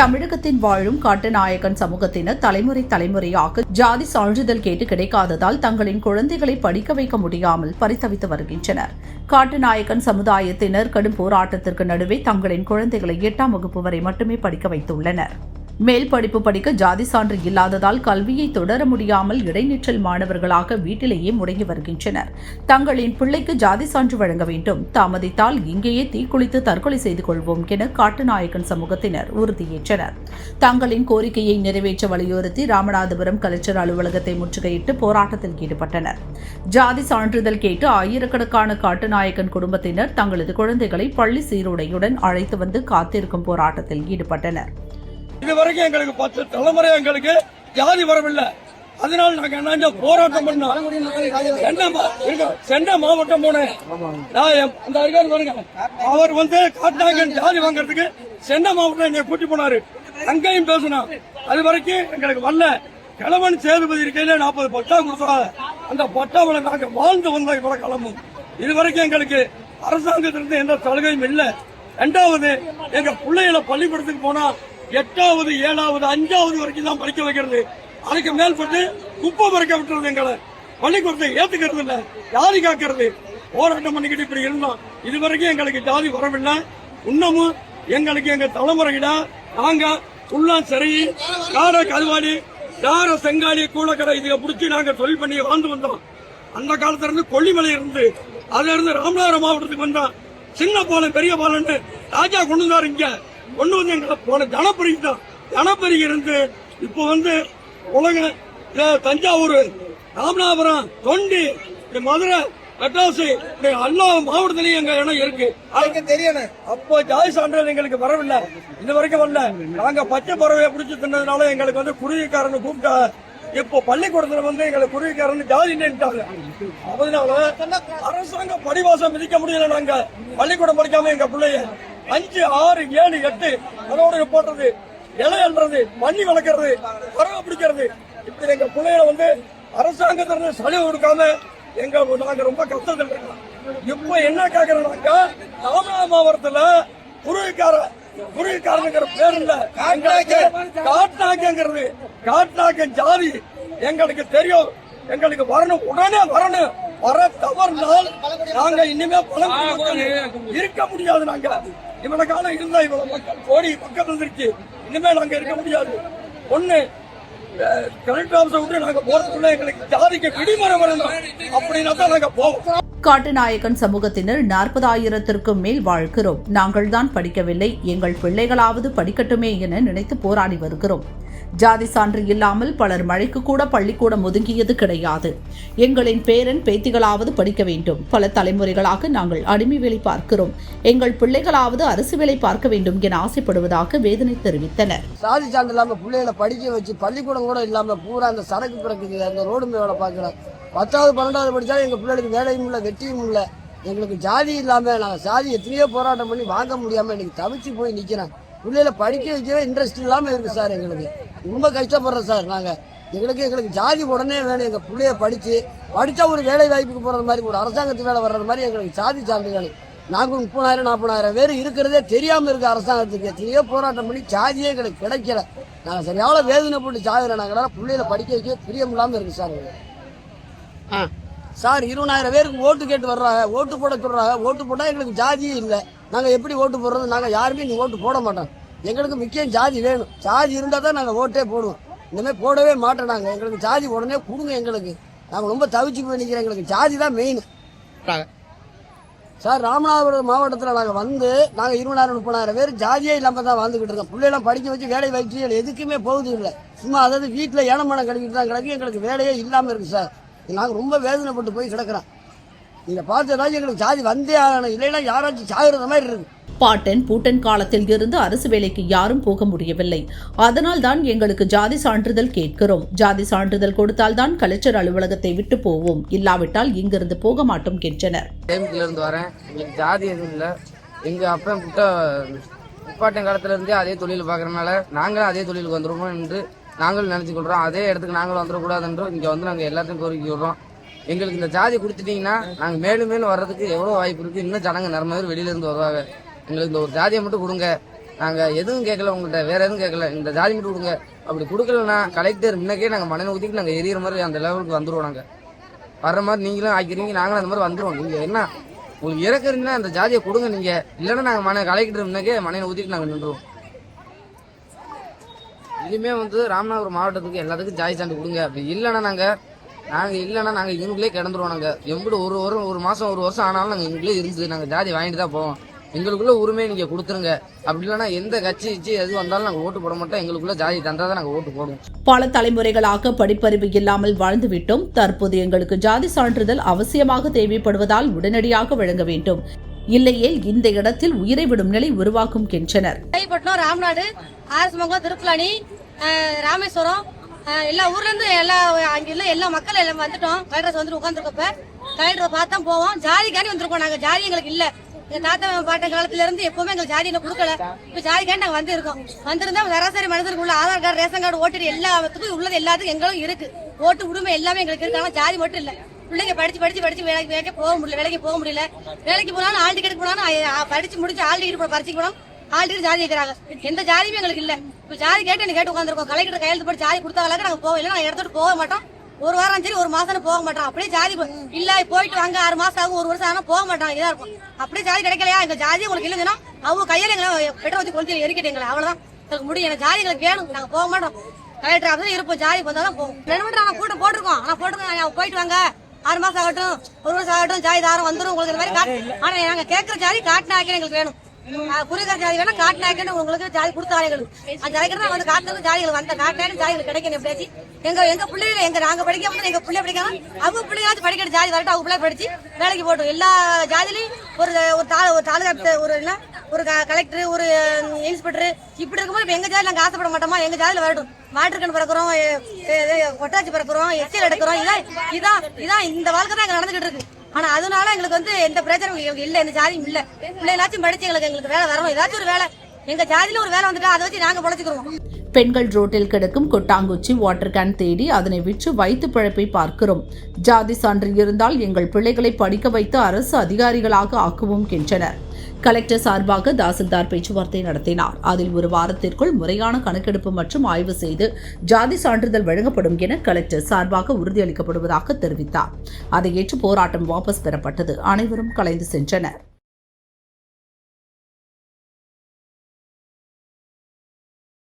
தமிழகத்தின் வாழும் காட்டுநாயக்கன் சமூகத்தினர் தலைமுறையாக ஜாதி சான்றிதழ் கேட்டு கிடைக்காததால் தங்களின் குழந்தைகளை படிக்க வைக்க முடியாமல் பரிதவித்து வருகின்றனர். காட்டுநாயக்கன் சமுதாயத்தினர் கடும் போராட்டத்திற்கு நடுவே தங்களின் குழந்தைகளை 8ஆம் வகுப்பு வரை மட்டுமே படிக்க வைத்துள்ளனர். மேல் படிப்பு படிக்க ஜாதி சான்று இல்லாததால் கல்வியை தொடர முடியாமல் இடைநிற்றல் மாணவர்களாக வீட்டிலேயே முடங்கி வருகின்றனர். தங்களின் பிள்ளைக்கு ஜாதி சான்று வழங்க வேண்டும், தாமதித்தால் இங்கேயே தீக்குளித்து தற்கொலை செய்து கொள்வோம் என காட்டுநாயக்கன் சமூகத்தினர் உறுதியேற்றனர். தங்களின் கோரிக்கையை நிறைவேற்ற வலியுறுத்தி ராமநாதபுரம் கலெக்டர் அலுவலகத்தை முற்றுகையிட்டு போராட்டத்தில் ஈடுபட்டனர். ஜாதி சான்றிதழ் கேட்டு ஆயிரக்கணக்கான காட்டுநாயக்கன் குடும்பத்தினர் தங்களது குழந்தைகளை பள்ளி சீருடையுடன் அழைத்து வந்து காத்திருக்கும் போராட்டத்தில் ஈடுபட்டனர். இதுவரைக்கும் எங்களுக்கு 10 தலைமுறை எங்களுக்கு ஜாதி வரவில்லை. அதனால நாங்க என்ன போராட்டம் பண்ணோம். சென்னை மாவட்டம் போனேன். அவர் காட்டுநாயக்கன் ஜாதி வாங்கறதுக்கு சென்னை மாவட்டம் என்னை கூட்டி போனாரு. அங்கேயும் பேசணும். அது வரைக்கும் எங்களுக்கு வரல. கிழவன் சேதுபதி இருக்கையில 40 பட்டா கொடுத்தாங்க. அந்த பட்டாவில் நாங்க வாழ்ந்து வந்தோம். இவ்வளவு கிளம்பும். இதுவரைக்கும் எங்களுக்கு அரசாங்கத்திலிருந்து எந்த சலுகையும் இல்லை. 2வது எங்க பிள்ளைகளை பள்ளிக்கூடத்துக்கு போனா 8வது 7வது 5வது வரைக்கும் தான் படிக்க வைக்கிறது. அதுக்கு மேல்பட்டு குப்பை பறக்க விட்டுறது. எங்களை பள்ளிக்கூடத்தை ஏத்துக்கிறது இல்ல, ஜாதி காக்கிறது. போராட்டம் பண்ணிக்கிட்டு இப்படி இருந்தோம். இதுவரைக்கும் எங்களுக்கு ஜாதி வரவில்லை. இன்னமும் எங்களுக்கு எங்க தலைமுறையிட நாங்க உள்ளம் சரி, கார கருவாடி, தார செங்காலி, கூடக்கடை இதை பிடிச்சி நாங்க தொழில் பண்ணி வாழ்ந்து வந்தோம். அந்த காலத்துல இருந்து கொல்லிமலை இருந்து அதுல இருந்து ராமநாதபுரம் மாவட்டத்துக்கு வந்தோம். சின்ன பாலம் பெரிய பாலம்னு ராஜா கொண்டு வந்தாரு. இங்க கொண்டு வந்து எங்களை போன ஜனப்பெருகி தான். ஜனப்பெருகி இருந்து இப்போ உலக தஞ்சாவூர், ராமநாதபுரம், தொண்டி, மதுரை, மெட்ராஸ், எல்லா மாவட்டத்திலையும் எங்க இடம் இருக்கு. அதுக்கு தெரியணும். அப்போ ஜாதி சான்றிதழ் எங்களுக்கு வரவில்லை. இது வரைக்கும் வரல. நாங்க பச்சை பறவையை பிடிச்சி தின்னதுனால எங்களுக்கு குருவிக்காரன்னு கூப்பிட்டா. இப்போ பள்ளிக்கூடத்துல எங்களுக்கு குருவிக்காரன்னு ஜாதி நின்ட்டாங்க. அதனால அரசாங்க படிவாசம் மிதிக்க முடியல. நாங்க பள்ளிக்கூடம் படிக்காம எங்க பிள்ளைய 5, 6, 7, 8 அதோட போடுறது, இலை அல்றது, மண்ணி வளர்க்கறது, பறவை பிடிக்கிறது. இப்படி எங்க பிள்ளைகளை அரசாங்கத்திலிருந்து சலுகை கொடுக்காம நாங்க ரொம்ப கஷ்டத்தில் இருக்கோம். இப்ப என்ன கேக்குறோம்னாக்க, ராமநாதபுரம் மாவட்டத்துல குருவிக்காரனுங்கிற பேர் இல்ல, காட்டுநாயக்கங்கிறது. காட்டுநாயக்கன் ஜாதி எங்களுக்கு தெரியும். எங்களுக்கு வரணும், உடனே வரணும். வர தவறுனால் நாங்க இனிமே பலம் இருக்க முடியாது. நாங்க இவ்வளவு காலம் இருந்தா இவ்வளவு மக்கள் கோடி மக்கள் வந்துருச்சு. இனிமே நாங்க இருக்க முடியாது. ஒண்ணு கலெக்டர் ஆபீஸை விட்டு நாங்க போறதுக்குள்ள எங்களுக்கு ஜாதிக்கு விடுமுறை வரணும். அப்படின்னா தான் நாங்க போவோம். காட்டுநாயக்கன் சமூகத்தினர் 40,000த்திற்கும் மேல் வாழ்கிறோம். நாங்கள் தான் படிக்கவில்லை, எங்கள் பிள்ளைகளாவது படிக்கட்டுமே என நினைத்து போராடி வருகிறோம். ஜாதி சான்று இல்லாமல் பலர் மழைக்கு கூட பள்ளிக்கூடம் ஒதுங்கியது கிடையாது. எங்களின் பேரன் பேத்திகளாவது படிக்க வேண்டும். பல தலைமுறைகளாக நாங்கள் அடிமை வேலை பார்க்கிறோம். எங்கள் பிள்ளைகளாவது அரசு வேலை பார்க்க வேண்டும் என ஆசைப்படுவதாக வேதனை தெரிவித்தனர். சாதி சான்று இல்லாம பிள்ளைகளை படிக்க வச்சு பள்ளிக்கூடம் கூட இல்லாம பூரா அந்த சரக்கு பிறக்குது, அந்த ரோடு வேலை பார்க்கிறோம். 10வது 12வது படித்தாலும் எங்கள் பிள்ளைகளுக்கு வேலையும் இல்லை, வெற்றியும் இல்லை. எங்களுக்கு ஜாதி இல்லாமல் நாங்கள் சாதி எத்தனையோ போராட்டம் பண்ணி வாங்க முடியாமல் எனக்கு தவிச்சு போய் நிற்கிறேன். பிள்ளைகளை படிக்க வைக்கவே இன்ட்ரெஸ்ட் இல்லாமல் இருக்குது சார். எங்களுக்கு ரொம்ப கஷ்டப்படுறோம் சார். எங்களுக்கு ஜாதி உடனே வேணும். எங்கள் பிள்ளைய படித்தா ஒரு வேலை வாய்ப்புக்கு போகிறது மாதிரி, ஒரு அரசாங்கத்து வேலை வர்றது மாதிரி எங்களுக்கு சாதி சான்று வேணும். நாங்கள் 30,000 40,000 பேர் இருக்கிறதே தெரியாமல் இருக்க அரசாங்கத்துக்கு எத்தனையோ போராட்டம் பண்ணி ஜாதியே எங்களுக்கு கிடைக்கல. நாங்கள் சரியான வேதனை போட்டு சாகுறோம். நாங்கள் பிள்ளைகளை படிக்க வைக்க பிரியம் இல்லாமல் இருக்குது சார். சார் 20,000 பேருக்கு ஓட்டு கேட்டு வர்றாங்க, ஓட்டு போட சொல்றாங்க. ஓட்டு போட்டால் எங்களுக்கு ஜாதியே இல்லை. நாங்கள் எப்படி ஓட்டு போடுறது? நாங்கள் யாருமே இங்கே ஓட்டு போட மாட்டோம். எங்களுக்கு முக்கியம் ஜாதி வேணும். ஜாதி இருந்தால் தான் நாங்கள் ஓட்டே போடுவோம். இந்தமாதிரி போடவே மாட்டோம். எங்களுக்கு ஜாதி உடனே கொடுங்க. எங்களுக்கு நாங்கள் ரொம்ப தவிச்சு போய் நிற்கிறோம். எங்களுக்கு ஜாதி தான் மெயின் சார். ராமநாதபுரம் மாவட்டத்தில் நாங்கள் நாங்கள் 20,000 30,000 பேர் ஜாதியே இல்லாமல் தான் வாழ்ந்துக்கிட்டு இருக்கோம். பிள்ளைலாம் படிக்க வச்சு வேலை வாய்ப்பு எதுக்குமே போகுது இல்லை. சும்மா அதாவது வீட்டில் ஏனமான கழிக்கிட்டு தான் கிடக்கு. எங்களுக்கு வேலையே இல்லாமல் இருக்குது சார். நாங்கள் ரொம்ப வேதனைப்பட்டு போய் கிடக்கிறோம். நீங்கள் பார்த்ததாச்சும் எங்களுக்கு ஜாதி வந்தே ஆகணும், இல்லைன்னா யாராச்சும் சாகுற மாதிரி இருக்கு. பாட்டன் பூட்டன் காலத்தில் இருந்து அரசு வேலைக்கு யாரும் போக முடியவில்லை. அதனால் தான் எங்களுக்கு ஜாதி சான்றிதழ் கேட்கிறோம். ஜாதி சான்றிதழ் கொடுத்தால் தான் கலெக்டர் அலுவலகத்தை விட்டு போவோம், இல்லாவிட்டால் இங்கிருந்து போக மாட்டோம் என்றனர். இருந்து வரேன். எங்களுக்கு ஜாதி எதுவும் இல்லை. எங்க அப்பா முப்பாட்டன் காலத்துல இருந்தே அதே தொழில் பார்க்கறதுனால நாங்களும் அதே தொழிலுக்கு வந்துருவோம் என்று நாங்களும் நினைச்சு கொள்றோம். அதே இடத்துக்கு நாங்களும் வந்துடக்கூடாது என்றும் இங்க நாங்கள் எல்லாத்தையும் கோரிக்கை விடுறோம். எங்களுக்கு இந்த ஜாதி கொடுத்துட்டீங்கன்னா நாங்கள் மேலும் மேலும் வர்றதுக்கு எவ்வளோ வாய்ப்பு இருக்கு. இன்னும் ஜனங்க நிறைய பேர் வெளியில இருந்து வருவாங்க. எங்களுக்கு இந்த ஒரு ஜாதியை மட்டும் கொடுங்க. நாங்கள் எதுவும் கேட்கல, உங்கள்கிட்ட வேற எதுவும் கேட்கல, இந்த ஜாதி மட்டும் கொடுங்க. அப்படி கொடுக்கலன்னா கலெக்டர் முன்னக்கே நாங்கள் மண்ணை ஊற்றிட்டு நாங்கள் எரியிற மாதிரி அந்த லெவலுக்கு வந்துடுவோம். நாங்கள் வர்ற மாதிரி நீங்களும் ஆக்கிறீங்க, நாங்களும் அந்த மாதிரி வந்துடுவோம். நீங்கள் என்ன உங்களுக்கு இறக்குறீங்கன்னா அந்த ஜாதியை கொடுங்க, நீங்கள் இல்லைன்னா நாங்கள் கலெக்டர் முன்னக்கே மண்ணையை ஊற்றிட்டு நாங்கள் நின்றுவோம். இனிமே ராமநாதபுரம் மாவட்டத்துக்கு எல்லாத்துக்கும் ஜாதி சான்று கொடுங்க. அப்படி இல்லைன்னா நாங்கள் இதுக்குள்ளே கிடந்துருவோம். நாங்கள் எப்படி ஒரு மாதம் ஒரு வருஷம் ஆனாலும் நாங்கள் எங்களுக்குள்ளே இருந்து நாங்கள் ஜாதி வாங்கிட்டு தான் போவோம். எங்களுக்குள்ள உரிமையை நீங்கள் கொடுத்துருங்க. அப்படி இல்லைன்னா எந்த கட்சி எது வந்தாலும் நாங்கள் ஓட்டு போட மாட்டோம். எங்களுக்குள்ள ஜாதி தந்தா தான் நாங்கள் ஓட்டு போடுவோம். பல தலைமுறைகளாக படிப்பறிவு இல்லாமல் வாழ்ந்துவிட்டோம். தற்போது எங்களுக்கு ஜாதி சான்றிதழ் அவசியமாக தேவைப்படுவதால் உடனடியாக வழங்க வேண்டும். இல்லையே இந்த இடத்தில் உயிரை விடும் நிலை உருவாக்கும் என்றனர். ராமநாடு, ஆர்எஸ்மங்கலம், திருப்புலானி, ராமேஸ்வரம் எல்லா ஊர்ல இருந்து எல்லா மக்கள் எல்லாம் வந்துட்டோம். கலெக்டர் வந்து உட்காந்துருக்கப்ப கலெக்டரை பார்த்தா போவோம். ஜாதிக்காண்டி வந்திருக்கோம். நாங்க ஜாதி எங்களுக்கு இல்ல. எங்க தாத்தா பாட்ட காலத்துல இருந்து எப்பவுமே எங்களுக்கு ஜாதி கொடுக்கல. இப்ப ஜாதிக்காண்டி நாங்க வந்திருக்கோம். வந்திருந்தா சராசரி மனிதருக்கு உள்ள ஆதார் கார்டு, ரேஷன் கார்டு, ஓட்டு எல்லாத்துக்கும் உள்ளது எல்லாத்துக்கும் எங்களுக்கும் இருக்கு. ஓட்டு உரிமை எல்லாமே எங்களுக்கு இருக்கு. ஆனா ஜாதி மட்டும் இல்ல. பிள்ளைங்க படிச்சு வேலைக்கு போக முடியல. வேலைக்கு போனாலும் ஆள் டிக்கெட் போனாலும் படிச்சு முடிச்சு ஆள் டிக்கெட் பறிச்சு போனாலும் ஆள் டிக்கெட் ஜாதி கேட்கறாங்க. எந்த ஜாதியுமே எங்களுக்கு இல்ல. இப்ப ஜாதி கேட்டு உட்காந்துருக்கோம். கலெக்டர் கையெழுத்து போட்டு ஜாதி கொடுத்தாங்க நாங்க போகல. நாங்க இடத்துட்டு போக மாட்டோம். ஒரு வாரம் சரி, ஒரு மாசம் போக மாட்டோம். அப்படியே ஜாதி இல்ல போயிட்டு வாங்க 6 மாசம் ஆகும், 1 வருஷம் ஆனா போக மாட்டாங்க. இதா இருக்கும். அப்படியே ஜாதி கிடைக்கலையா, எங்க ஜாதி உங்களுக்கு இல்லைங்கன்னா அவங்க கையில எங்களை பெட்ரோல் வச்சு கொளுத்தி எரிக்கிட்டீங்களா, அவ்வளவுதான் எங்களுக்கு முடியும். எனக்கு ஜாதி எங்களுக்கு வேணும். நாங்க போக மாட்டோம். கலெக்டர் ஆஃபீஸ் இருப்போம். ஜாதி வந்தாதான் போகும். 2 மணி நேரம் கூட்டம் போட்டிருக்கோம். போயிட்டு வாங்க 6 மாசம் ஆகட்டும், 1 வருஷம் ஆகட்டும், ஜாதி தாரம் வந்துடும் உங்களுக்கு. இந்த மாதிரி ஆனா நாங்க கேட்கிற ஜாதி காட்டினாக்கே எங்களுக்கு வேணும். குறிக்கிற ஜாதி வேணா காட்டினாக்கன்னு உங்களுக்கு ஜாதி கொடுத்தாங்க. எங்களுக்கு அந்த ஜாதிக்கு வந்து காட்டுறது ஜாதிகள் வந்த காட்டினாலும் ஜாதிகள் கிடைக்கணும். எப்படியாச்சு எங்க பிள்ளைங்க நாங்க படிக்க போது எங்க பிள்ளை படிக்காம அவங்க பிள்ளையாச்சும் படிக்கிற ஜாதி வரட்டும். அவங்க பிள்ளை படிச்சு வேலைக்கு போட்டோம். எல்லா ஜாதிலையும் ஒரு தாலுகா ஒரு கலெக்டர், ஒரு இன்ஸ்பெக்டர் இப்படி இருக்கும்போது இப்ப எங்க ஜாதி நாங்க ஆசைப்பட மாட்டோமா? எங்க ஜாதியில வரட்டும். வாட்டர்கன் பிறக்கிறோம், கொட்டாச்சி பிறக்கிறோம், எச்சில் எடுக்கிறோம். இதான் இந்த வாழ்க்கை தான் எங்க நடந்துகிட்டு இருக்கு. ஆனா அதனால எங்களுக்கு எந்த பிரச்சனையும் இல்ல. இந்த ஜாதியும் இல்ல. பிள்ளைகளாச்சும் படிச்சு எங்களுக்கு வேலை வரணும். ஏதாச்சும் ஒரு வேலை எங்க ஜாதியில ஒரு வேலை வந்துட்டா அதை வச்சு நாங்க பொழைச்சுக்கிறோம். பெண்கள் ரோட்டில் கிடக்கும் கொட்டாங்குச்சி, வாட்டர் கேன் தேடி அதனை விற்று வைத்து பிழைப்பை பார்க்கிறோம். ஜாதி சான்று இருந்தால் எங்கள் பிள்ளைகளை படிக்க வைத்து அரசு அதிகாரிகளாக ஆக்குவோம் என்றனர். கலெக்டர் சார்பாக தாசில்தார் பேச்சுவார்த்தை நடத்தினார். அதில் 1 வாரத்திற்குள் முறையான கணக்கெடுப்பு மற்றும் ஆய்வு செய்து ஜாதி சான்றிதழ் வழங்கப்படும் என கலெக்டர் சார்பாக உறுதியளிக்கப்படுவதாக தெரிவித்தார். அதை ஏற்று போராட்டம் வாபஸ் பெறப்பட்டது. அனைவரும் கலைந்து சென்றனர்.